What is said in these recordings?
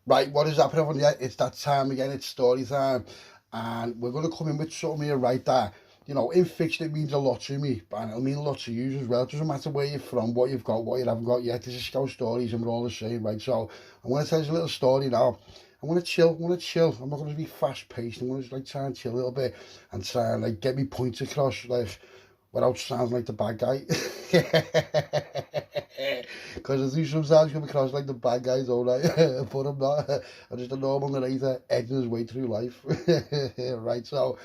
Right, what is happening everyone? Yeah, it's that time again, it's story time. And we're going to come in with something here, right, that, you know, in fiction it means a lot to me, and it'll mean a lot to you as well. It doesn't matter where you're from, what you've got, what you haven't got yet. This is Scouse stories and we're all the same, right? So I'm going to tell you a little story now. I'm going to chill, I'm not going to be fast paced. I'm going to just like try and chill a little bit and try and like get me points across, like, without sounding like the bad guy. Because I do sometimes come across like the bad guys, all right? But I'm not. I'm just a normal narrator edging his way through life. Right, so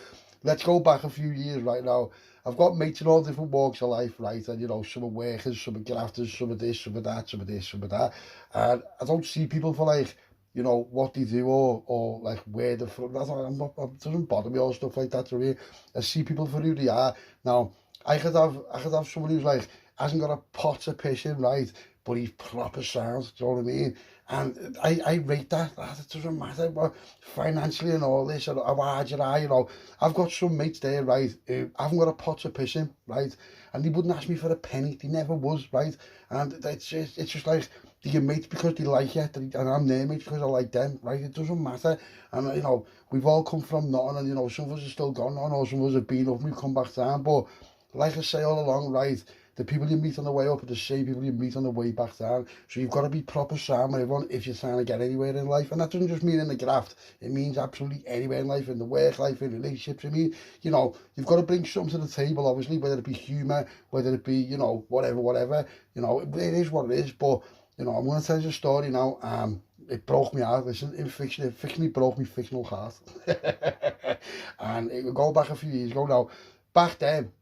let's go back a few years right now. I've got mates in all different walks of life, right? And, you know, some are workers, some are grafters, some are this, some are that, some are this, some are that. And I don't see people for like, you know, what they do or like where they're from. It doesn't bother me or stuff like that to me. I see people for who they are. Now, I could have someone who's like hasn't got a pot to piss in, right? But he's proper sound, do you know what I mean? And I rate that. It doesn't matter, but financially and all this, and how hard you are, you know. I've got some mates there, right, who haven't got a pot to piss in, right? And they wouldn't ask me for a penny. They never was, right? And it's just like, they're your mates because they like you, and I'm their mates because I like them, right? It doesn't matter. And, you know, we've all come from nothing, and, you know, some of us are still gone on, or some of us have been up and we've come back down. But like I say all along, right, the people you meet on the way up are the same people you meet on the way back down. So you've got to be proper sound with everyone if you're trying to get anywhere in life. And that doesn't just mean in the graft. It means absolutely anywhere in life, in the work life, in relationships. I mean, you know, you've got to bring something to the table, obviously, whether it be humour, whether it be, you know, whatever. You know, it is what it is. But, you know, I'm going to tell you a story now. It broke me out. Listen, in fiction, it fictionally broke me fictional heart. And it will go back a few years ago now. Back then,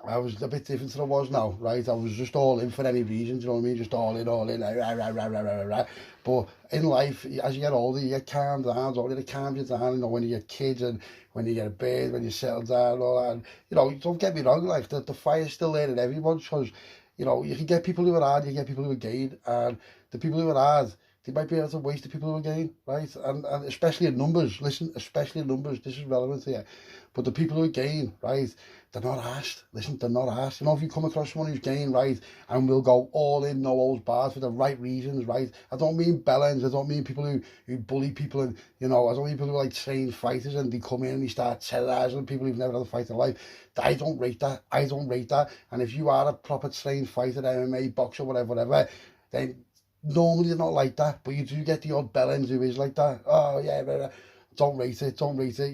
I was a bit different than I was now, right? I was just all in for any reason, do you know what I mean? Just all in, like, rah, rah, rah, rah, rah, rah. But in life, as you get older, you get calmed down, don't it calms you down, you know, when you get kids and when you get a baby, when you settle down and all that. And, you know, don't get me wrong, like, the fire's still there in everyone, because, you know, you can get people who are hard, you get people who are gain, and the people who are hard, they might be able to waste the people who are gain, right? And especially in numbers, listen, especially in numbers, this is relevant here. But the people who are gain, right, they're not asked. Listen, they're not asked. You know, if you come across someone who's gain, right, and will go all in, no holds barred for the right reasons, right? I don't mean bellends. I don't mean people who bully people, and, you know, I don't mean people who are like trained fighters and they come in and they start terrorising people who've never had a fight in life. I don't rate that. I don't rate that. And if you are a proper trained fighter, MMA, boxer, whatever, then normally they're not like that. But you do get the odd bellends who is like that. Oh, yeah, blah. Don't rate it.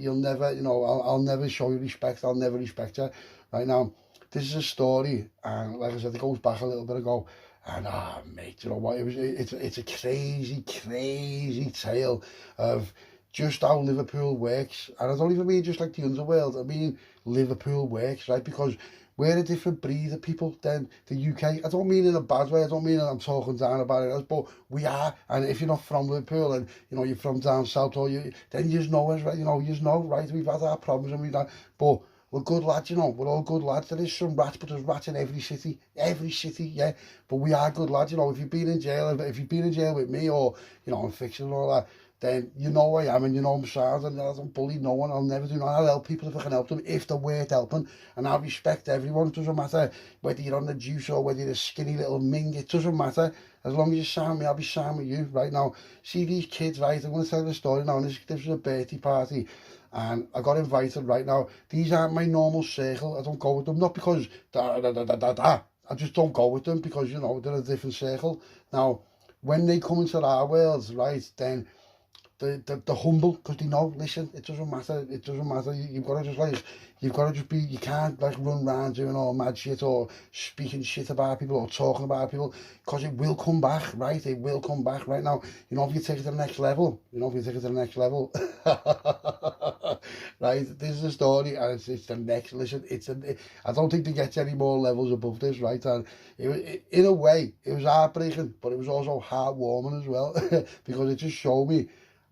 You'll never, you know, I'll never show you respect. I'll never respect you. Right now, this is a story, and like I said, it goes back a little bit ago. And mate, you know what? It's a crazy tale of just how Liverpool works. And I don't even mean just like the underworld. I mean Liverpool works, right? Because we're a different breed of people than the UK. I don't mean in a bad way. I don't mean I'm talking down about it, but we are. And if you're not from Liverpool and, you know, you're from down south, or then you just know us, right? You know, you just know, right? We've had our problems and we've done, but we're good lads, you know. We're all good lads. There is some rats, but there's rats in every city, yeah. But we are good lads, you know. If you've been in jail, with me, or, you know, in fiction and all that, then you know I am, and you know I'm sound, and I don't bully no one. I'll never do that. I'll help people if I can help them, if they're worth helping, and I'll respect everyone. It doesn't matter whether you're on the juice or whether you're a skinny little ming. It doesn't matter. As long as you sound me, I'll be sound with you. Right now, see these kids, right? I'm going to tell you the story now. This was a birthday party, and I got invited. Right now, these aren't my normal circle. I don't go with them, not because I just don't go with them because, you know, they're a different circle. Now, when they come into our world, right, then the humble, because they know, listen, it doesn't matter, you've got to just like, you can't like run around doing all mad shit or speaking shit about people or talking about people, because it will come back, right? It will come back. Right now, you know, if you take it to the next level, right, this is the story, and it's the next, listen, I don't think they get any more levels above this, right? And in a way, it was heartbreaking, but it was also heartwarming as well, because it just showed me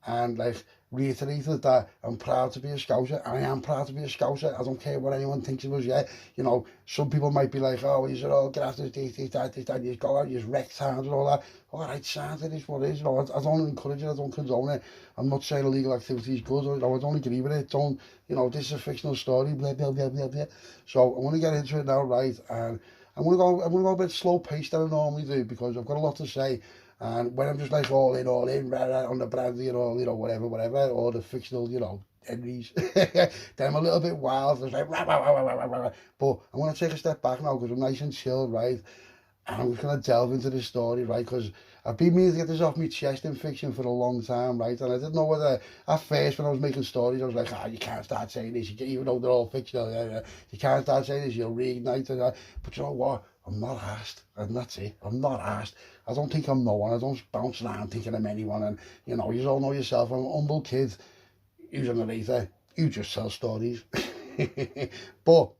and like reiterated that I'm proud to be a Scouser. I am proud to be a Scouser. I don't care what anyone thinks of us yet. You know, some people might be like, oh, you all get after this, that, you go out, you wreck towns and all that. All right, sound, it is what it is. You know, I don't encourage it, I don't condone it. I'm not saying illegal activity is good, or, you know, I don't agree with it. Don't, you know, this is a fictional story, blah, blah, blah, blah, blah. So I want to get into it now, right? And I'm gonna go a bit slow paced than I normally do, because I've got a lot to say. And when I'm just like all in, on the brandy and all, you know, whatever, or the fictional, you know, Henry's, then I'm a little bit wild. It's like, rah, rah, rah, rah, rah, rah, rah. But I'm going to take a step back now because I'm nice and chill, right? And I'm just going to delve into this story, right? Because I've been meaning to get this off my chest in fiction for a long time, right? And I didn't know whether, at first when I was making stories, I was like, you can't start saying this, even though they're all fictional, you can't start saying this, you'll reignite it. But you know what? I'm not asked, and that's it. I'm not asked. I don't think I'm no one. I don't bounce around thinking I'm anyone. And, you know, you all know yourself. I'm an humble kid who's a narrator, who just tells stories. but,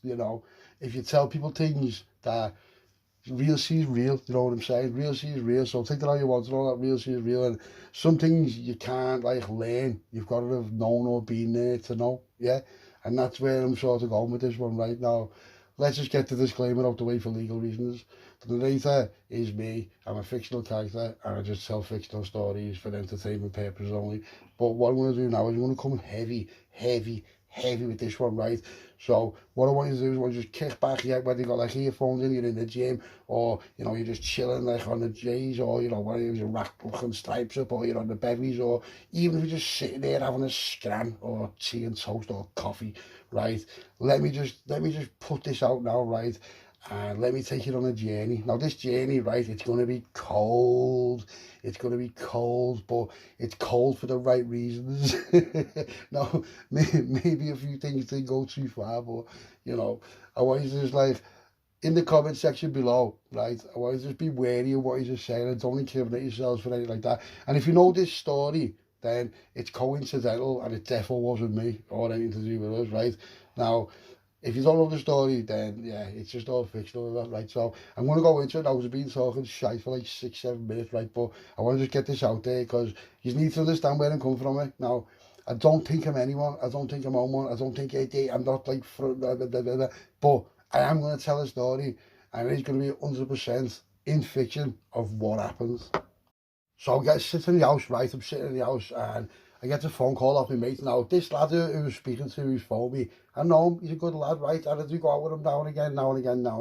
you know, if you tell people things that real see is real, you know what I'm saying? Real see is real, so take that how you want to know that real see is real. And some things you can't like learn, you've got to have known or been there to know, yeah? And that's where I'm sort of going with this one right now. Let's just get the disclaimer out the way for legal reasons. The narrator is me, I'm a fictional character, and I just tell fictional stories for entertainment purposes only. But what I'm going to do now is I'm going to come heavy with this one, right? So what I want you to do is I want you to just kick back, yeah, whether you got like earphones in, you're in the gym, or, you know, you're just chilling like on the J's, or, you know, whether you're rack and stripes up, or you're on the bevies, or even if you're just sitting there having a scran, or tea and toast, or coffee, right? Let me just put this out now, right? And let me take you on a journey. Now this journey, right, it's going to be cold. It's going to be cold, but it's cold for the right reasons. Now, maybe a few things didn't go too far, but, you know, I want you to just like, in the comment section below, right, I want you to just be wary of what you're just saying and don't incriminate yourselves for anything like that. And if you know this story, then it's coincidental and it definitely wasn't me or anything to do with us, right? Now, if you don't know the story, then yeah, it's just all fictional, right? So I'm going to go into it now because I've been talking shite for like 6-7 minutes, right? But I want to just get this out there because you need to understand where I'm coming from. Right? Now, I don't think I'm anyone. I don't think I'm on one. I don't think I'm not like, but I am going to tell a story and it's going to be 100% in fiction of what happens. So I sit in the house, right? I'm sitting in the house and I get a phone call off my mate. Now, this lad who was speaking to, who's phoned me, I know him, he's a good lad, right? And I do go out with him now and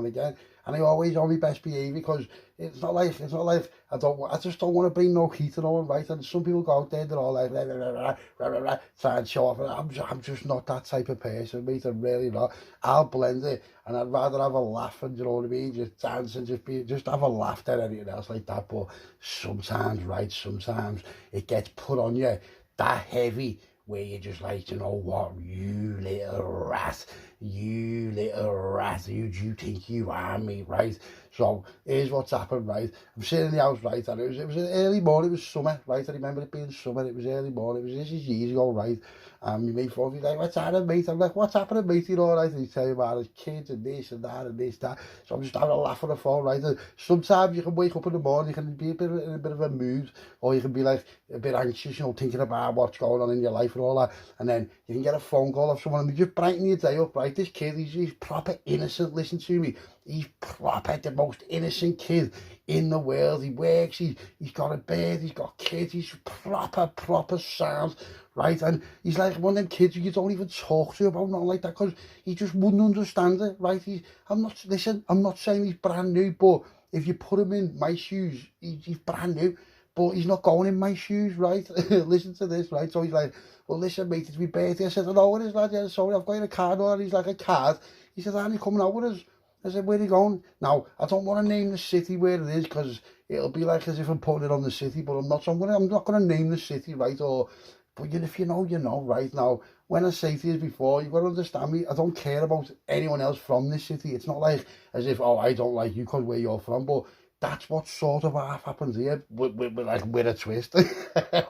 again. And I always on my best behaviour because it's not like, I just don't want to bring no heat and all, right? And some people go out there, they're all like, rah, rah, rah, rah, rah, try and show off. I'm just not that type of person, mate, I'm really not. I'll blend it and I'd rather have a laugh and, you know what I mean, just dance and just have a laugh than anything else like that. But sometimes, right, sometimes it gets put on you that heavy where you're just like, you know what, you little rat, who do you think you are, mate, right? So here's what's happened, right? I'm sitting in the house, right, and it was early morning, it was summer, right? I remember it being summer, it was early morning, this is years ago, right? And my mate phoned me like, what's happening, mate? I'm like, what's happening, mate? You know, right? And he's telling me about his kids and this and that and this, that. So I'm just having a laugh on the phone, right? And sometimes you can wake up in the morning, you can be in a bit of a mood, or you can be like a bit anxious, you know, thinking about what's going on in your life and all that. And then you can get a phone call of someone and they just brighten your day up, right? This kid, he's proper innocent, listen to me. He's proper the most innocent kid in the world. He works, he's got a bed, he's got kids, he's proper sound, right? And he's like one of them kids you don't even talk to about nothing like that because he just wouldn't understand it, right? I'm not saying he's brand new, but if you put him in my shoes, he's brand new, but he's not going in my shoes, right? Listen to this, right? So he's like, well, listen, mate, it's my birthday. I said, I know it is, lad. Yeah, sorry, I've got a card on. He's like, a card? He said, aren't you coming out with us? I said, where are you going? Now, I don't want to name the city where it is because it'll be like as if I'm putting it on the city, but I'm not. So I'm not going to name the city, right? But if you know, you know, right? Now, when I say to you before, you've got to understand me. I don't care about anyone else from this city. It's not like as if, oh, I don't like you because where you're from, but that's what sort of half happens here, with a twist.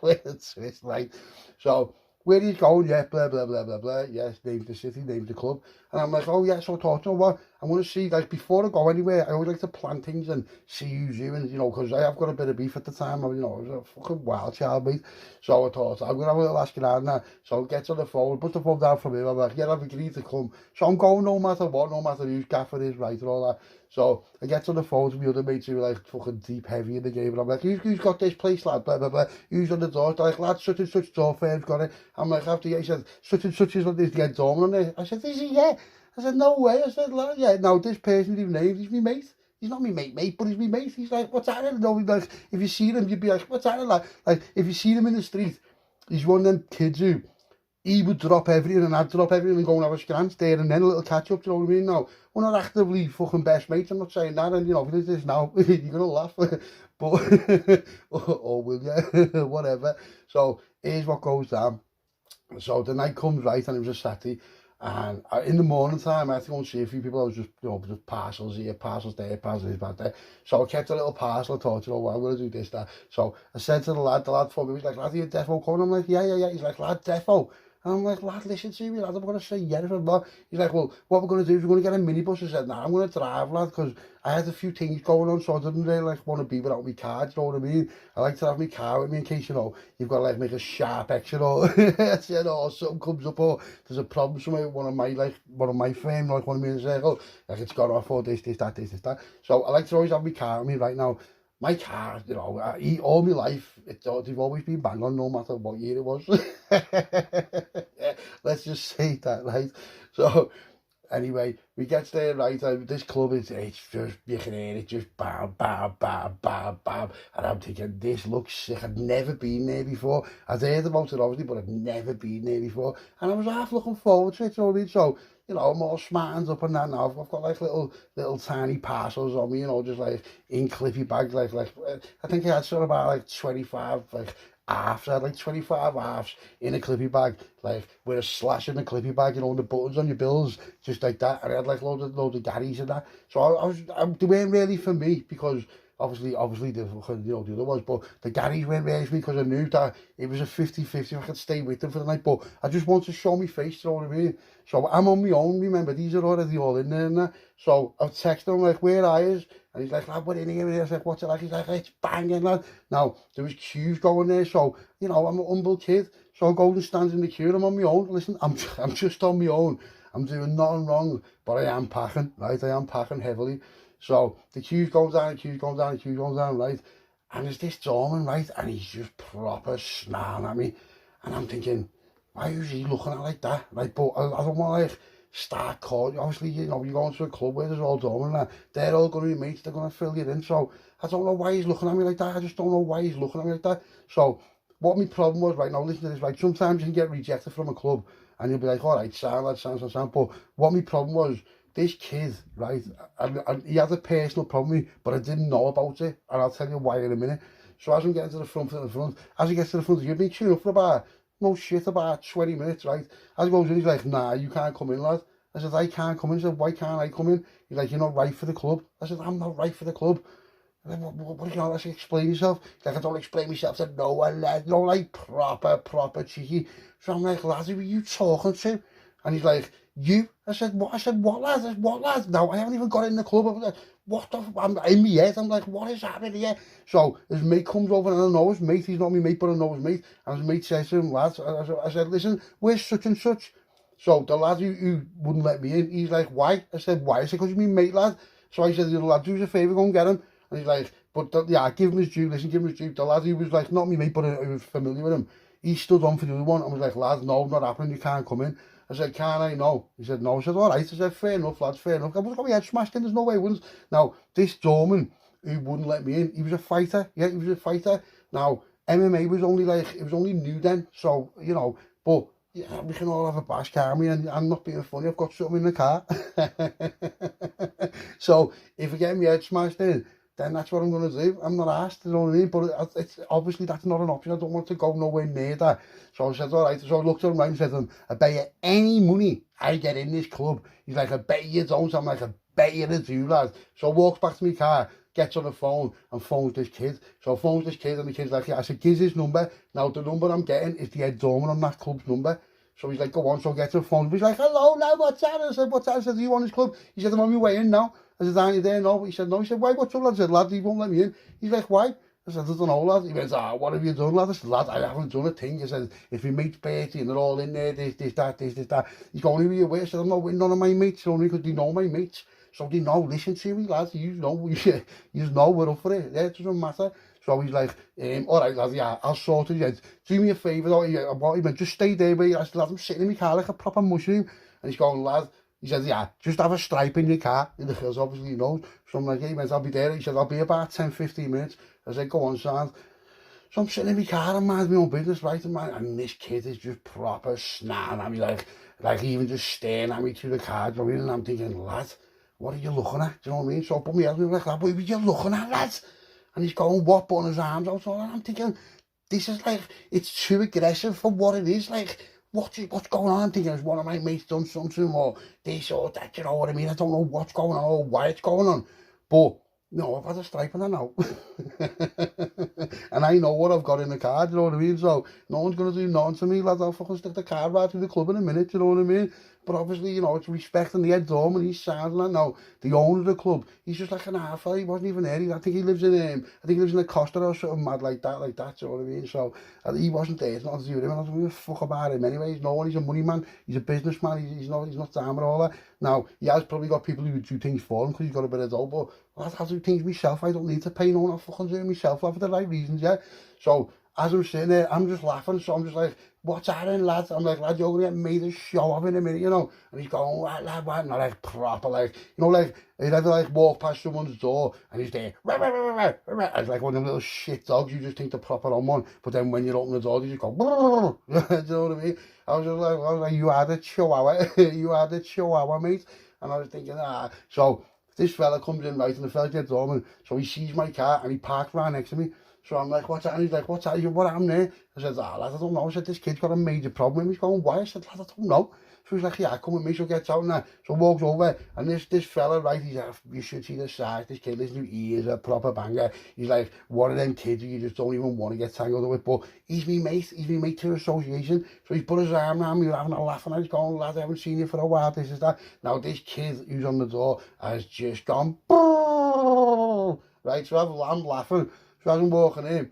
With a twist, right? So, where he's going, yeah, blah, blah, blah, blah, blah. Yes, name the city, name the club. And I'm like, oh, yeah, so I thought, you know what? I want to see, like, before I go anywhere, I always like to plan things and see who's who, and, you know, because I have got a bit of beef at the time. I was a fucking wild child, mate. So I thought, I'm going to have a little asking around now. So I get on the phone, put the phone down from him. I'm like, yeah, I've agreed to come. So I'm going no matter what, no matter whose gaffer is, right, and all that. So I get on the phone to my other mates who are like fucking deep heavy in the game, and I'm like, who's got this place, lad? Blah, blah, blah. Who's on the door? They're like, lad, such and such door firm's got it. I'm like, after he said, such and such is what is the endowment on it. I said, is he? Yeah. I said, no way. I said, lad, yeah. Now, this person you've named is my mate. he's not my mate, but he's my mate. He's like, what's happening? No, like, if you see him, you'd be like, what's happening? Like, if you see him in the street, he's one of them kids who, he would drop everything and I'd drop everything and go and have a scrance there and then a little catch up, do you know what I mean? Now, we're not actively fucking best mates, I'm not saying that, and you know, if it is this now, you're going to laugh, but, or will you, whatever. So, here's what goes down. So the night comes, right, and it was a Saturday, and in the morning time, I had to go and see a few people. I was just, you know, just parcels here, parcels there, parcels back there. So I kept a little parcel. I thought, you know what, I'm going to do this, that. So I said to the lad for me, he was like, lad, are you defo coming? I'm like, yeah. He's like, lad, defo. And I'm like, lad, listen to me, lad, I'm going to say yeah if I'm not. He's like, well, what we're going to do is we're going to get a minibus. I said, nah, I'm going to drive, lad, because I had a few things going on, so I didn't really like want to be without my car, do you know what I mean? I like to have my car with me in case, you know, you've got to like make a sharp exit or, you know, or something comes up or there's a problem somewhere with one of my frame, like one of me in the circle, like it's got off or this, that. So I like to always have my car with me right now. My car, you know, all my life, they've always been bang on no matter what year it was. Let's just say that, right? So, anyway, we get there, right, this club, it's just, you can hear it, just bam, bam, bam, bam, bam, and I'm thinking, this looks sick. I'd never been there before. I'd heard about it, obviously, but I'd never been there before, and I was half looking forward to it, you know what I mean? So, you know, I'm all smartened up and that now. I've got like little tiny parcels on me, you know, just like in clippy bags, like I think I had sort of about like 25, like, halves. I had like 25 halves in a clippy bag, like with a slash in the clippy bag, you know, and the buttons on your bills, just like that. And I had like loads of Garys and that. So they weren't really for me because obviously the, you know, the other ones, but the Garys weren't really for me because I knew that it was a 50-50 if I could stay with them for the night. But I just want to show my face, you know what I mean? So I'm on my own, remember, these are already all in there and that. So I've texted him like, where are you? And he's like, lad, we're in here. I was like, what's it like? He's like, it's banging, lad. Now, there was queues going there, so, you know, I'm an humble kid. So I go and stand in the queue, and I'm on my own. Listen, I'm just on my own. I'm doing nothing wrong, but I am packing, right? I am packing heavily. So the queues goes down, right? And there's this doorman, right? And he's just proper snarling at me. And I'm thinking, why is he looking at like that? Like, but I don't want to like start calling. Obviously, you know, you go into a club where there's all doormen and that, they're all going to be mates, they're going to fill you in. So I don't know why he's looking at me like that. I just don't know why he's looking at me like that. So what my problem was, right now, listen to this, right? Sometimes you can get rejected from a club and you'll be like, all right, sound. But what my problem was, this kid, right, and he had a personal problem with me, but I didn't know about it, and I'll tell you why in a minute. So as I'm getting to the front, as he gets to the front, you've been queuing up for about 20 minutes, right? As he goes in, he's like, nah, you can't come in, lad. I said, I can't come in. He said, why can't I come in? He's like, you're not right for the club. I said, I'm not right for the club. And then, what do you know, let's explain yourself. He's like, I don't explain myself. I said, no, lad, no, like, proper cheeky. So I'm like, lad, who are you talking to? And he's like, you? I said, what? I said, what, lad? I said, what, lad? No, I haven't even got in the club. I'm like, what the I'm in my head. I'm like, what is happening here? So his mate comes over, and I know his mate. He's not my mate, but I know his mate. And his mate says to him, lads, I said, listen, where's such and such? So the lad who wouldn't let me in, he's like, why? I said, why? I said, because you're my mate, lad. So I said, the lad, do us a favour, go and get him. And he's like, but yeah, give him his due. Listen, give him his due. The lad who was like, not my mate, but I was familiar with him, he stood on for the other one and was like, lad, no, not happening. You can't come in. I said, can I? No. He said, no. I said, all right. I said, fair enough, lads, fair enough. I was got my head smashed in. There's no way I wouldn't. Now, this doorman who wouldn't let me in, he was a fighter. Yeah, he was a fighter. Now, MMA was only like, it was only new then. So, you know, but yeah, we can all have a bash, can't we? And I'm not being funny. I've got something in the car. So, if I get my head smashed in, then that's what I'm going to do. I'm not asked, you know what I mean? But it's obviously that's not an option. I don't want to go nowhere near that. So I said, all right. So I looked at him right and said to him, I bet you any money I get in this club. He's like, I bet you don't. I'm like, I bet you do, lad. So I walks back to my car, gets on the phone and phones this kid. So I phones this kid and the kid's like, yeah. I said, give his number. Now the number I'm getting is the head doorman on that club's number. So he's like, go on. So I get to the phone. He's like, hello, now what's that? I said, what's that? I said, do you want this club? He said, I'm on my way in now. I said, aren't you there? No. He said, no. He said, why? What's up, lad? I said, lad, he won't let me in. He's like, why? I said, I don't know, lad. He went, what have you done, lad? I said, lad, I haven't done a thing. He said, if your mate's Bertie and they're all in there, this, that. He's going, who are you with? I said, I'm not with none of my mates, only because they know my mates. So they know, listen to me, lad. You know we're up for it. Yeah, it doesn't matter. So he's like, all right, lad, yeah, I'll sort it. Yeah, do me a favour, though. He went, just stay there, mate. I said, lad, I'm sitting in my car like a proper mushroom. And he's going, lad, He said, yeah, just have a stripe in your car, because obviously he knows. So I'm like, hey, mate, I'll be there. He said, I'll be about 10-15 minutes. I said, go on, son. So I'm sitting in my car and minding my own business, right? And this kid is just proper snapping at me, like even just staring at me through the car, you know what I mean? And I'm thinking, lad, what are you looking at? Do you know what I mean? So I put my head in like, lad, what are you looking at, lad? And he's going, what, putting his arms out? And I'm thinking, this is like, it's too aggressive for what it is. Like, what's going on? I'm thinking, has one of my mates done something or this or that, you know what I mean? I don't know what's going on or why it's going on. But, no, I've had a stripe and I know. And I know what I've got in the car, do you know what I mean? So, no one's going to do nothing to me, lads. I'll fucking stick the car right through the club in a minute, do you know what I mean? But obviously, you know, it's respecting the head doorman, he's sounding that now. The owner of the club, he's just like an half fella, he wasn't even there. I think he lives in, I think he lives in a Costa or something mad like that, do you know what I mean? So, he wasn't there, it's nothing to do with him, and I don't give a fuck about him anyway. He's no one, he's a money man, he's a businessman, he's not down with all that. Now, he has probably got people who would do things for him because he's got a bit of dough, but I'll do things myself. I don't need to pay no one. I'll fucking do it myself for the right reasons, yeah? So, as I'm sitting there, I'm just laughing, so I'm just like, what's happening, lads? I'm like, lad, you're going to get made a show of in a minute, you know? And he's going, what, lad, what? And I'm like, proper, like, you know, like, he'd ever, like, walk past someone's door, and he's there, rah, rah, rah, rah, rah, rah. It's like one of them little shit dogs, you just think they're proper on one, but then when you open the door, you just go, brrr, do you know what I mean? I was like, you had a chihuahua, you had a chihuahua, mate. And I was thinking, so this fella comes in, right, and the fella gets home, and so he sees my car, and he parks right next to me. So I'm like, what's that? And he's like, what's that? What happened there? I said, lad, I don't know. I said, this kid's got a major problem. And he's going, why? I said, lad, I don't know. So he's like, yeah, come with me. So gets out and that. So walks over, and this fella, right, he's like, you should see the size. This kid, listen, he is a proper banger. He's like one of them kids who you just don't even want to get tangled with. But he's me mate to association. So he's put his arm around me, we're having a laugh, and he's going, lad, I haven't seen you for a while, this is that. Now, this kid who's on the door has just gone, right, so I'm laughing. So as I'm walking in,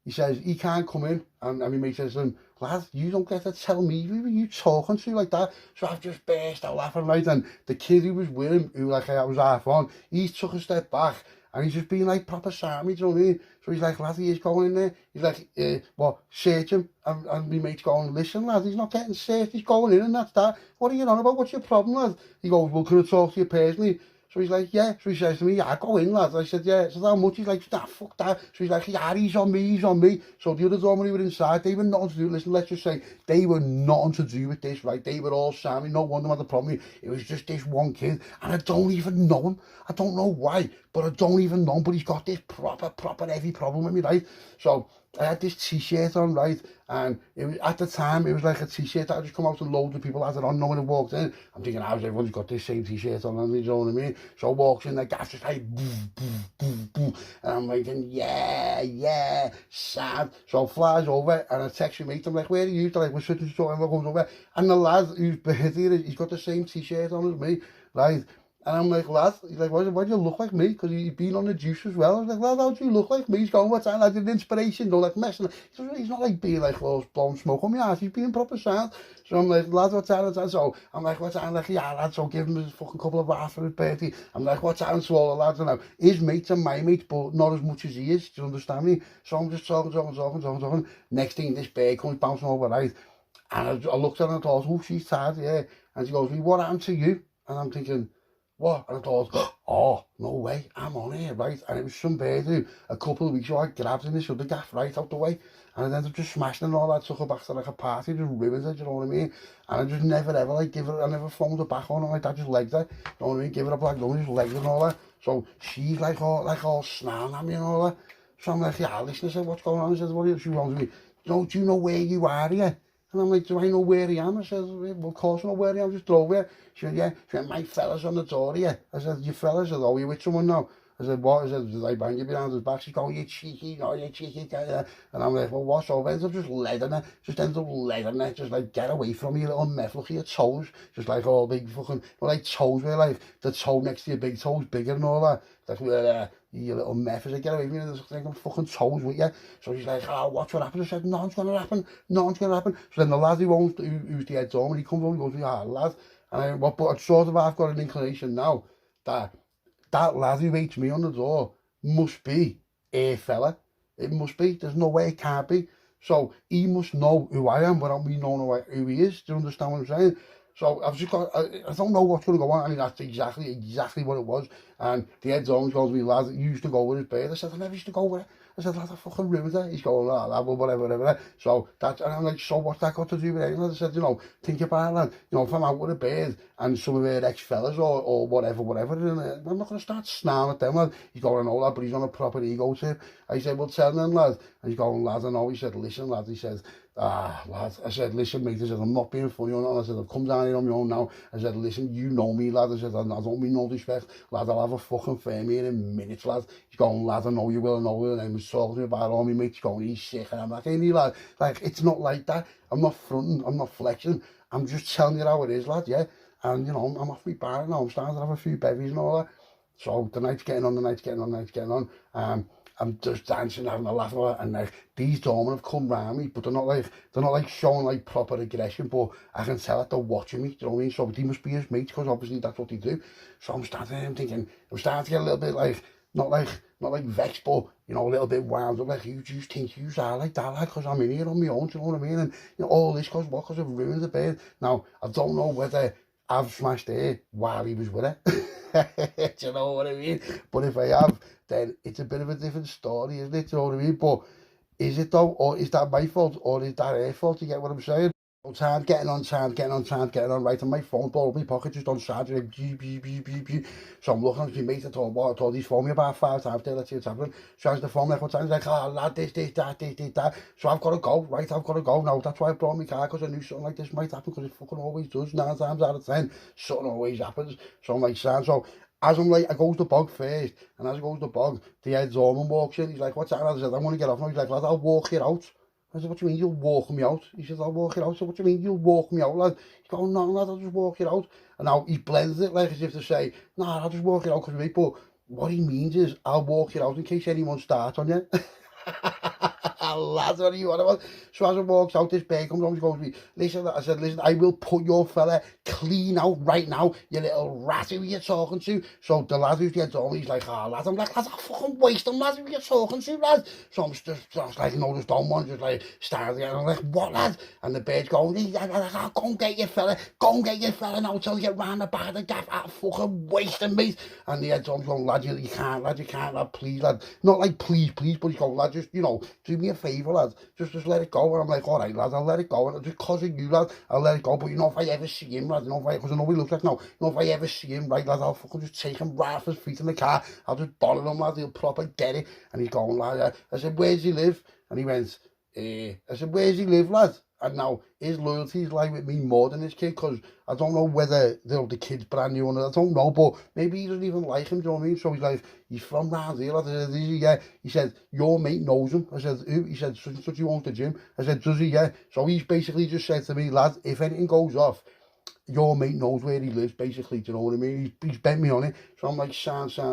he says, he can't come in. And my mate says to him, lad, you don't get to tell me who are you talking to like that. So I've just burst out laughing, right? And the kid who was with him, who like I was half on, he took a step back and he's just being like proper Sammy, do you know what I mean? So he's like, lad, he is going in there. He's like, well, search him. And my mate's going, listen, lad, he's not getting searched, he's going in and that's that. What are you on about? What's your problem, lad? He goes, well, can I talk to you personally? So he's like, yeah. So he says to me, yeah, go in, lads. I said, yeah. So how much? He's like, nah, fuck that. So he's like, yeah, he's on me. So the other doorman who were inside, they were nothing to do, listen, let's just say, they were nothing to do with this, right? They were all Sammy, no one of them had a problem. It was just this one kid, and I don't even know him. I don't know why, but I don't even know him, but he's got this proper heavy problem with me, right? So I had this t-shirt on, right? And it was, at the time, it was like a t-shirt that had just come out and loads of people had it on. No one had walked in. I'm thinking, how's everyone's got this same t-shirt on, and you know what I mean? So I walks in, like, that's just like, boom, boom, boom, boom. And I'm like, yeah, sad. So I flies over, and I text my mate, I'm like, where are you? They're like, we're sitting talking, and goes over. And the lad who's birthday, he's got the same t-shirt on as me, right? And I'm like, lad, he's like, why do you look like me? Because you've been on the juice as well. I was like, lad, how do you look like me? He's going, what's that? I did inspiration, don't like messing. He's not like being like, well, blowing smoke on my ass. He's being proper sound. So I'm like, lad, what's that? So I'm like, what's that? I'm like, yeah, lad, so give him a fucking couple of bars for his birthday. I'm like, what's that? And so all the lads are now, his mates and my mates, but not as much as he is. Do you understand me? So I'm just talking. Next thing, this bear comes bouncing over, right? And I looked at her and I thought, oh, she's tired, yeah. And she goes, what happened to you? And I'm thinking, what? And I thought, oh, no way, I'm on here, right? And it was some bird who, a couple of weeks ago, I grabbed in this other gaff right out the way, and I ended up just smashing and all that, took her back to like a party, just ruined it, you know what I mean? And I just never ever, like, I never phoned her back on her like that, just legged her, you know what I mean? Give her a black loan, just legged her and all that. So she's like all snarling at me and all that. So I'm like, yeah, listen, I said, what's going on? I said, what are you, she wants me, do you know where you are here? And I'm like, do I know where I am? I said, well, of course I know where I am, just drove here. She said, yeah. She went, my fella's on the door here. I said, your fella? I said, oh, you with someone now? I said, what? I said, did I bang you behind his back? She's going, you cheeky, no, you cheeky. And I'm like, well, what's over? Ends up just leading her. Just like, get away from me, you little meth. Look at your toes. Just like all big fucking, you know, like toes where like the toe next to your big toes bigger and all that. Like, you little meth. I said, get away from me. There's like fucking toes with you. So she's like, oh, what's going to happen? I said, nothing's going to happen. So then the lad who's the head on, when he comes over, he goes, yeah, lad. And but I've got an inclination now that lad who hates me on the door must be a fella. It must be. There's no way it can't be. So he must know who I am without me knowing who he is. Do you understand what I'm saying? So I've just got, I don't know what's going to go on. I mean, that's exactly what it was. And the head's always goes to me, lad, you used to go with his bird. I said, I never used to go with it. I said, lad, I fucking ruined it. He's going, lad, well, whatever. So that's, and I'm like, so what's that got to do with anything? I said, you know, think about it, lad. You know, if I'm out with a bird and some of her ex-fellas or whatever, and I'm not going to start snarling at them, lad. He's going, I know, lad, but he's on a proper ego trip. I said, well, tell them, lad. And he's going, lad, I know. He said, listen, lad. He said, lad. I said, listen, mate. I said, I'm not being funny or not. I said, I've come down here on my own now. I said, listen, you know me, lad. I said, I don't mean no disrespect. Lad, I'll have a fucking firm here in minutes, lad. He's going, lad, I know you will, I know you will. And he was talking to me about all my mates. He's going, he's sick. And I'm like, hey, lad, like, it's not like that. I'm not fronting. I'm not flexing. I'm just telling you how it is, lad, yeah? And, you know, I'm off my bar now. I'm starting to have a few bevies and all that. So the night's getting on. I'm just dancing, having a laugh about it, and like these doormen have come round me, but they're not like showing like proper aggression, but I can tell that they're watching me, do you know what I mean? So they must be his mates, because obviously that's what they do. So I'm starting to get a little bit like, not like vexed, but you know, a little bit wound up, like, you just think you are like that, like, because I'm in here on my own, do you know what I mean? And you know, all this because what? Because I've ruined the bed. Now, I don't know whether I've smashed her while he was with her. Do you know what I mean? But if I have, then it's a bit of a different story, isn't it? Do you know what I mean? But is it though, or is that my fault, or is that her fault? You get what I'm saying? So time getting on, right, and my phone ball in my pocket just on charge, like, beep. So I'm looking at my mate, I told he's phoned me about 5 times today, let's see what's happening. So as the phone like, what time? He's like, oh lad, this, that. So I've got to go, right, now. That's why I brought my car, because I knew something like this might happen, because it fucking always does, 9 times out of 10, something always happens. So I'm like, so as I'm like, I goes the bog first, and as I goes the bog, the head Zorman walks in, he's like, what's that? I said, I want to get off now. He's like, lad, I'll walk you out. I said, what do you mean, you'll walk me out? He says, I'll walk you out. I said, what do you mean, you'll walk me out, lad? He's going, no, lad, I'll just walk you out. And now he blends it like as if to say, nah, I'll just walk you out because of me. But what he means is, I'll walk you out in case anyone starts on you. Lad, what are you on about? So as I walks out, this bear comes on, he goes to me, listen, I said, listen, I will put your fella clean out right now, you little rat who you're talking to. So the lad who gets on, he's like, lad, I'm like, lad, I'll fucking waste him, lad, who you're talking to, lad. So I'm just like, no, just don't want, just like, starting, and I'm like, what, lad? And the bird's going, go and get your fella now, till you get round the back of the gaff, I'll fucking waste him, mate. And the head's on, going, lad, you can't, lad, please, lad. Not like, please, but he's going, lad, just, you know, do me a favour, lad, just let it go. And I'm like, all right, lad, I'll let it go, and just cause of you, lad, I'll let it go. But you know, if I ever see him, lad, you know, because I know what he looks like now, you know, if I ever see him, right, lad, I'll fucking just take him right off his feet in the car, I'll just bonnet him, lad, he'll proper get it. And he's going, lad, I said, where's he live? And he went, I said, where's he live, lad? And now his loyalty's like with me more than this kid, because I don't know whether the kid's brand new or not, I don't know, but maybe he doesn't even like him, do you know what I mean? So he's like, he's from round here, lad. I said, is he? Yeah. He said, your mate knows him. I said, who? He said, such and such, you owns the gym. I said, does he? Yeah. So he's basically just said to me, lad, if anything goes off, your mate knows where he lives, basically, do you know what I mean? He's bent me on it. So I'm like, sound. So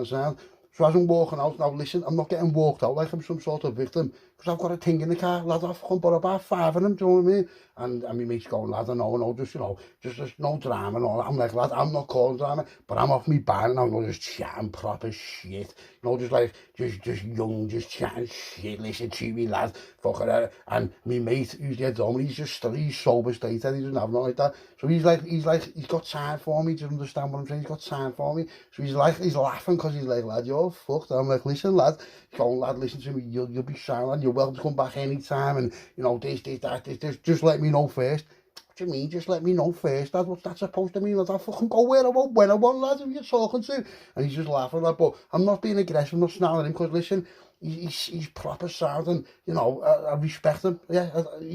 as I'm walking out, now listen, I'm not getting walked out like I'm some sort of victim, because I've got a thing in the car, lad, I've fucking bought about 5 of them, do you know what I mean? And my mate's going, lad, I know, just, you know, just no drama and all that. I'm like, lad, I'm not calling drama, but I'm off me bar and I'm just chatting proper shit, you know, just like, just young, just chatting shit, listen to me, lad, fucking hell. And my mate, who's the home, he's sober straight, he doesn't have nothing like that. So he's got time for me, do you understand what I'm saying? He's got time for me. So he's laughing, because he's like, lad, you're fucked. And I'm like, listen, lad, he's going, lad, listen to me, you'll be silent, you're welcome to come back anytime, and you know, this, that, just let me know first. What do you mean, just let me know first? That's what that's supposed to mean, lad. I'll fucking go where I want, when I want, lad, who you're talking to. And he's just laughing, lad, but I'm not being aggressive, I'm not snarling him, because listen, he's proper sound, and you know, I respect him, yeah,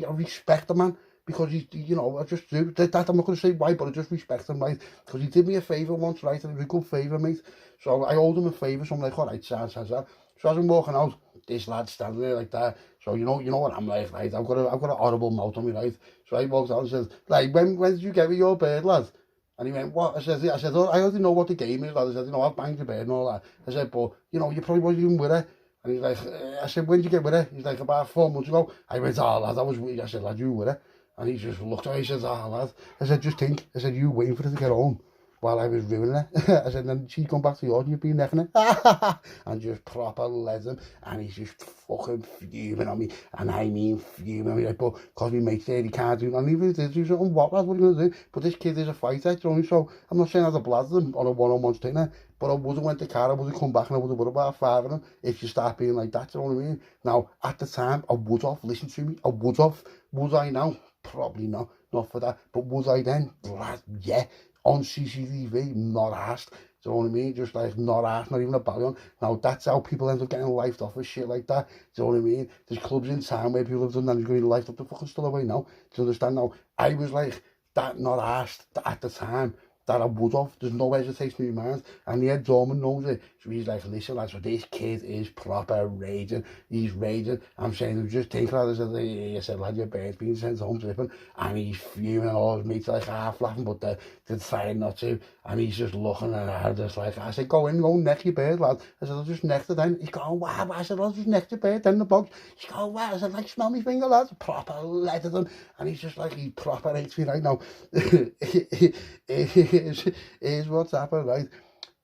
I respect the man, because he's, you know, I just do that. I'm not going to say why, but I just respect him, right? Because he did me a favour once, right? And it was a good favour, mate. So I owed him a favour, so I'm like, all right, sound. So as I'm walking out, this lad standing there like that. So you know what I'm like, right? I've got a horrible mouth on me, right? So I walked out and says, like, when did you get me your bird, lad? And he went, what? I said, oh, I already know what the game is, lad. I said, you know, I've banged your bird and all that. I said, but you know, you probably wasn't even with her. And he's like, I said, when did you get with her? He's like, about 4 months ago. I went, oh, lad, I was with you. I said, lad, you were with her. And he just looked at me, he says, lad. I said, just think. I said, you waiting for her to get home. while I was ruining it. I said, then she's come back to yours and you've been necking it. And just proper led him. And he's just fucking fuming on me. And I mean fuming on me. Like, but because my mate said he can't do, and even if he did do something, what are you going to do? But this kid is a fighter, do you know? So I'm not saying I'd have blazzed him on a one-on-one stinger, but I would have went to car, I would have come back and I would have put about 5 of them if you start being like that, do you know what I mean? Now, at the time, I would have, listen to me, I would have. Would I now? Probably not for that. But was I then? Yeah. On CCTV, not asked. Do you know what I mean? Just like not asked, not even a ballion. Now that's how people end up getting lifed off of shit like that. Do you know what I mean? There's clubs in town where people have done that and going to lifed up the fucking still away now. Do you understand now? I was like that, not asked at the time. That I would have. There's no hesitation in my mind. And the head doorman knows it. So he's like, listen, lads, so this kid is proper raging. He's raging. I'm saying, just think about it. I said, lad, your bird's been sent home dripping. And he's fuming and all his mates like half laughing, but they're trying not to. And he's just looking and I just like, I said, go neck your bird, lad. I said, I'll just neck it then. He's going, wow. I said, I'll just neck your bird, then the box. He's going, wow. I said, like, smell me finger, lads. Proper leaded him. And he's just like, he proper hates me right now. Here's what's happened, right?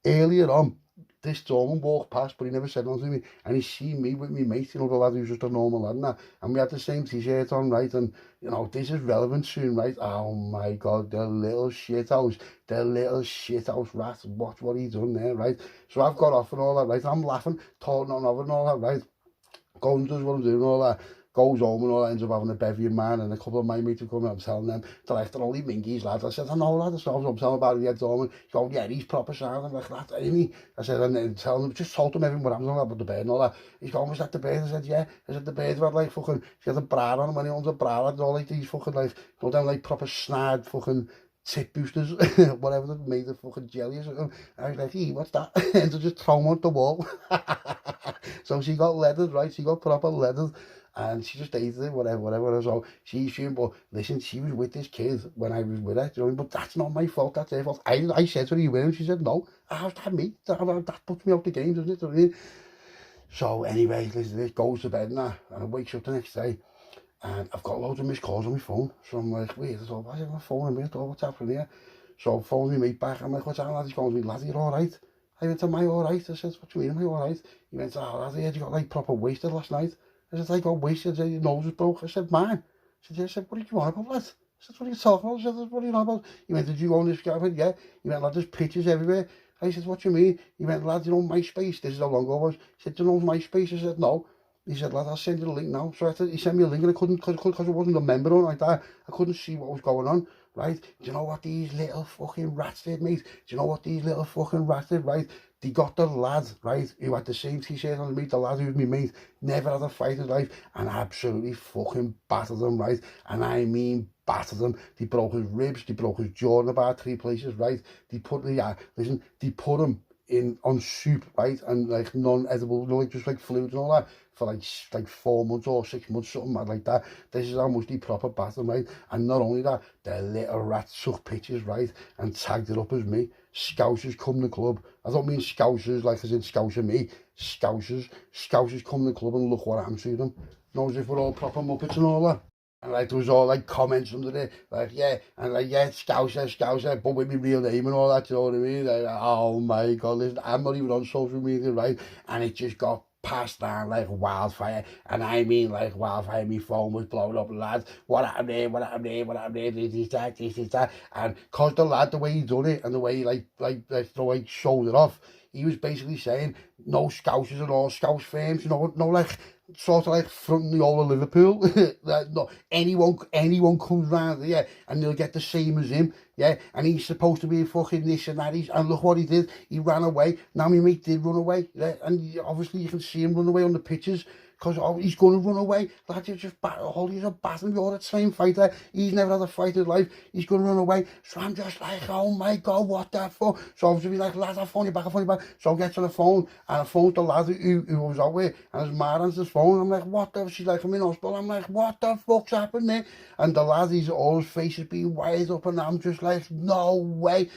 Earlier on, this doorman walked past, but he never said nothing to me. And he seen me with me mate, you know, the lad who's just a normal lad and that. And we had the same t-shirt on, right? And, you know, this is relevant soon, right? Oh my God, the little shithouse rat. Watch what he's done there, right? So I've got off and all that, right? I'm laughing, talking on over and all that, right? Goes and does what I'm doing and all that. Goes home and all that, ends up having a bevy of man, and a couple of my mates have come and I'm telling them, they're like, they're only mingies, lads. I said, I know, lad, so I'm telling about it, the head dormant. He goes, yeah, he's proper sound. I'm like, that, ain't he? I said, and then telling them, just told them everything what happens about the bed and all that. He's going, was that the bed? I said, yeah. I said, the bed had like fucking, she had a bra on him, and he owns a bra, and all like these fucking, like, you know, them like proper snide fucking tip boosters, whatever, that made of fucking jelly or something. I was like, hey, what's that? And to just throw him at the wall. So she got leathered, right? She got proper leathered. And she just hated it, whatever. So she's shooting, but listen, she was with this kid when I was with her, you know, but that's not my fault, that's her fault. I said to her, are you with him? She said, no. How's that me? That puts me out the game, doesn't it? You know what I mean? So anyway, listen, this goes to bed now, and I wakes up the next day, and I've got loads of missed calls on my phone. So I'm like, wait, I thought, why is my phone in me? I thought, what's happening here? So I phone my mate back, I'm like, what's happening, lad? He's going to me, lad, you're all right? I went, am I all right? I said, what do you mean, am I all right? He went, oh, lad, you got like proper wasted last night. I said, I got wasted, your nose was broke. I said, mine. I said, what did you want about, lad? I said, what are you talking about? I said, what are you on about? He went, did you go on this guy? I went, yeah. He went, lad, there's pictures everywhere. I said, what do you mean? He went, lad, you know MySpace? This is how long ago it was. He said, do you know MySpace? I said, no. He said, lad, I'll send you the link now. So he sent me a link and I couldn't, because I wasn't a member on like that, I couldn't see what was going on, right? Do you know what these little fucking rats did, mate? Do you know what these little fucking rats did, right? They got the lad, right, who had the same t-shirt on as me, the lad who was my mate, never had a fight in his life, and absolutely fucking battered him, right? And I mean battered him. They broke his ribs, they broke his jaw in about 3 places, right? They put him in on soup, right, and like non-edible, you know, like just like fluids and all that for like 4 months or 6 months, something like that. This is how much they proper battered him, right? And not only that, the little rat took pictures, right, and tagged it up as me. Scousers come to the club. I don't mean Scousers like as in Scouser me. Scousers come to the club and look what happened to them. You know, as if we're all proper muppets and all that. And like there was all like comments under it, like yeah, and like yeah, Scouser, but with my real name and all that, you know what I mean? Like, oh my God, listen, I'm not even on social media, right? And it just got passed down like wildfire, and I mean like wildfire. My phone was blowing up, lads. What happened there? This, that, and cause the lad, the way he done it, and the way he like the way he showed it off, he was basically saying no Scousers and all Scouse firms, you know, no like sort of like fronting the whole of Liverpool. Like, no, anyone comes round here and they'll get the same as him, yeah. And he's supposed to be fucking this and that. And look what he did. He ran away. Now my mate did run away, yeah? And obviously you can see him run away on the pictures. Because he's going to run away. Lad, you're just he's a battle. You're a trained fighter. He's never had a fight in his life. He's going to run away. So I'm just like, oh my God, what the fuck? So I was like, lad, I'll phone you back. So I get to the phone, and I phoned the lad who was out with, and his ma answers his phone. I'm like, what the? She's like, I'm in hospital. I'm like, what the fuck's happened there? And the lad, all his face is being wired up, and I'm just like, no way.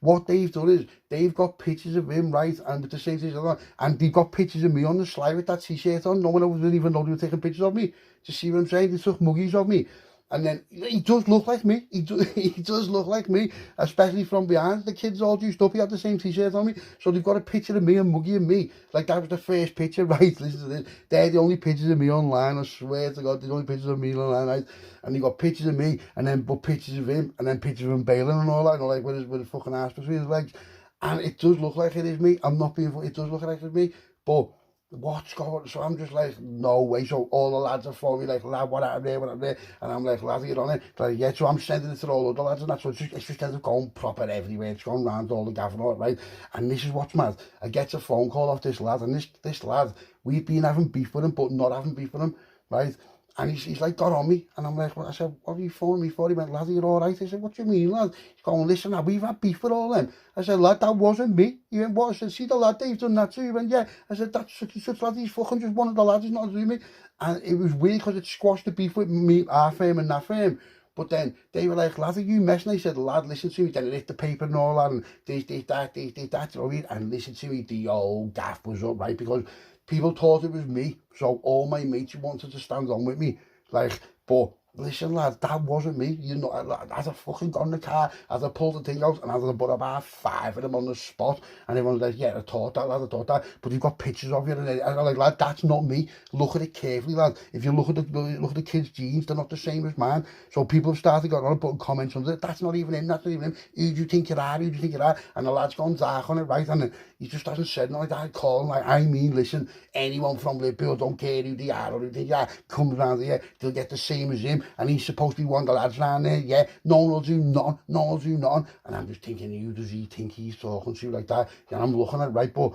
What they've done is, they've got pictures of him, right, and with the same things, and they've got pictures of me on the slide with that t-shirt on. No one didn't even know they were taking pictures of me. To see what I'm saying? They took muggies of me. And then he does look like me. He does look like me, especially from behind. The kids all juiced up. He had the same t-shirt on me. So they've got a picture of me and Muggy and me. Like, that was the first picture, right? Listen to this. They're the only pictures of me online. I swear to God, they're the only pictures of me online, right? And they got pictures of me, and then but pictures of him, and then pictures of him bailing and all that, you know, like with his fucking ass between his legs. And it does look like it is me. I'm not being funny. It does look like it's me. But what's going on? So I'm just like, no way. So all the lads are phoning me like, lad, what happened there, what happened there? And I'm like, lad, get on it. They're like, yeah, so I'm sending it to all the lads, and that's what it's just ends up going proper everywhere. It's going round all the gaff, right? And this is what's mad. I get a phone call off this lad, and this lad, we've been having beef with him, but not having beef with him, right? And he's like, got on me. And I'm like, well, I said, what are you phoning me for? He went, lad, you're all right? I said, what do you mean, lad? He's going, listen, we've had beef with all them. I said, lad, that wasn't me. He went, what? I said, see the lad, they've done that too. He went, yeah. I said, that's such and such lad, he's fucking just one of the lads, he's not doing me. And it was weird because it squashed the beef with me, our firm and that firm. But then they were like, lad, are you messing? I said, lad, listen to me. Then it hit the paper and all that, and this, that, you know what I mean? And listen to me, the old gaff was up, right? Because people thought it was me. So all my mates wanted to stand on with me. Like, but listen, lad, that wasn't me. You know, as I fucking got in the car, as I pulled the thing out, and as I put about 5 of them on the spot, and everyone's like, yeah, I thought that, lad, I thought that. But you've got pictures of you, and I'm like, lad, that's not me. Look at it carefully, lad. If you look at the kids' jeans, they're not the same as mine. So people have started going on and putting comments under it. That's not even him. That's not even him. Who do you think you are? Who do you think you are? And the lad's gone dark on it, right? And he just hasn't said nothing like that. I call him like, I mean, listen, anyone from Liverpool, don't care who they are or who they are, comes around here, they'll get the same as him. And he's supposed to be one of the lads around there, yeah, no one will do nothing, no one will do nothing. And I'm just thinking, who does he think he's talking to like that? And I'm looking at it, right, but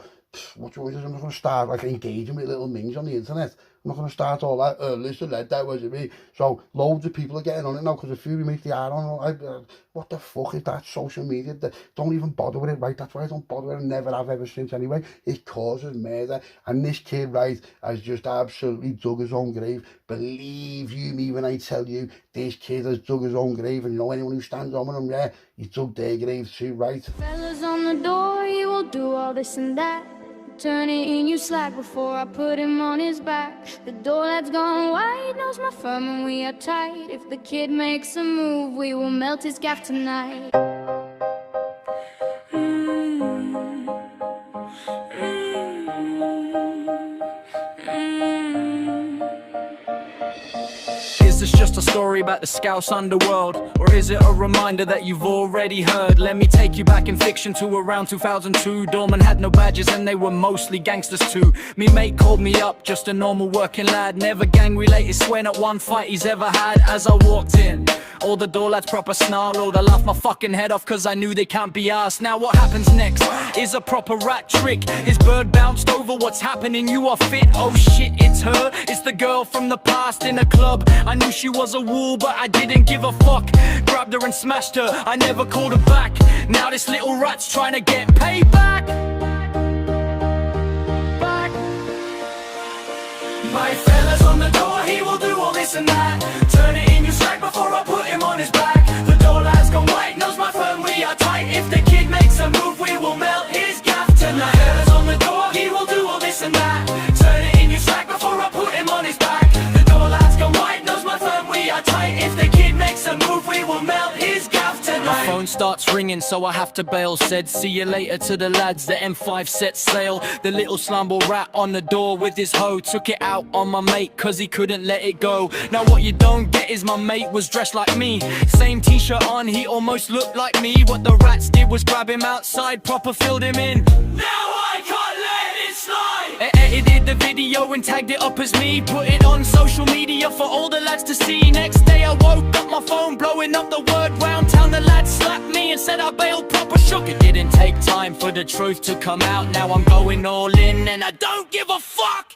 what you I'm not going to start like engaging with little mings on the internet. I'm not going to start all that, listen, that wasn't me. So loads of people are getting on it now because a few mates they are on. What the fuck is that social media? Don't even bother with it, right? That's why I don't bother with it, never have ever since anyway. It causes murder. And this kid, right, has just absolutely dug his own grave. Believe you me when I tell you, this kid has dug his own grave. And you know anyone who stands on with him, yeah, he dug their grave too, right? Fellas on the door, he will do all this and that. Turn it in, you slack before I put him on his back. The door that's gone wide knows my firm and we are tight. If the kid makes a move, we will melt his gaff tonight. Is this just a story about the Scouse underworld? Or is it a reminder that you've already heard? Let me take you back in fiction to around 2002. Doorman had no badges and they were mostly gangsters too. Me mate called me up, just a normal working lad. Never gang related, swear not one fight he's ever had. As I walked in, all the door lads proper snarled. I laughed my fucking head off cause I knew they can't be asked. Now what happens next is a proper rat trick. His bird bounced over, what's happening, you are fit. Oh shit, it's her, it's the girl from the past in a club. I knew she was a wall but I didn't give a fuck. Grabbed her and smashed her, I never called her back. Now this little rat's trying to get payback. My fella's on the door, he will do all this and that. Turn it in, you slack before I put him on his back. The door lad's gone white, knows my firm, we are tight. If the kid makes a move, we will melt his gaff tonight. Fella's on the door, he will do all this and that. Turn it in, you slack before I put him on his back. The door lad's gone white, knows my firm, we are tight. If the kid makes a move, we will melt his gaff tonight. My phone starts ringing, so I have to bail. Said, see you later to the lads, the M5 set sail. The little slumble rat on the door with his hoe took it out on my mate cause he couldn't let it go. Now what you don't get is my mate was dressed like me. Same t-shirt on, he almost looked like me. What the rats did was grab him outside, proper filled him in. Now I can't let it slide. Edited the video and tagged it up as me. Put it on social media for all the lads to see. Next day I woke up, my phone blowing up the word round town. The lads slapped me and said I bailed, proper shook. It didn't take time for the truth to come out. Now I'm going all in and I don't give a fuck.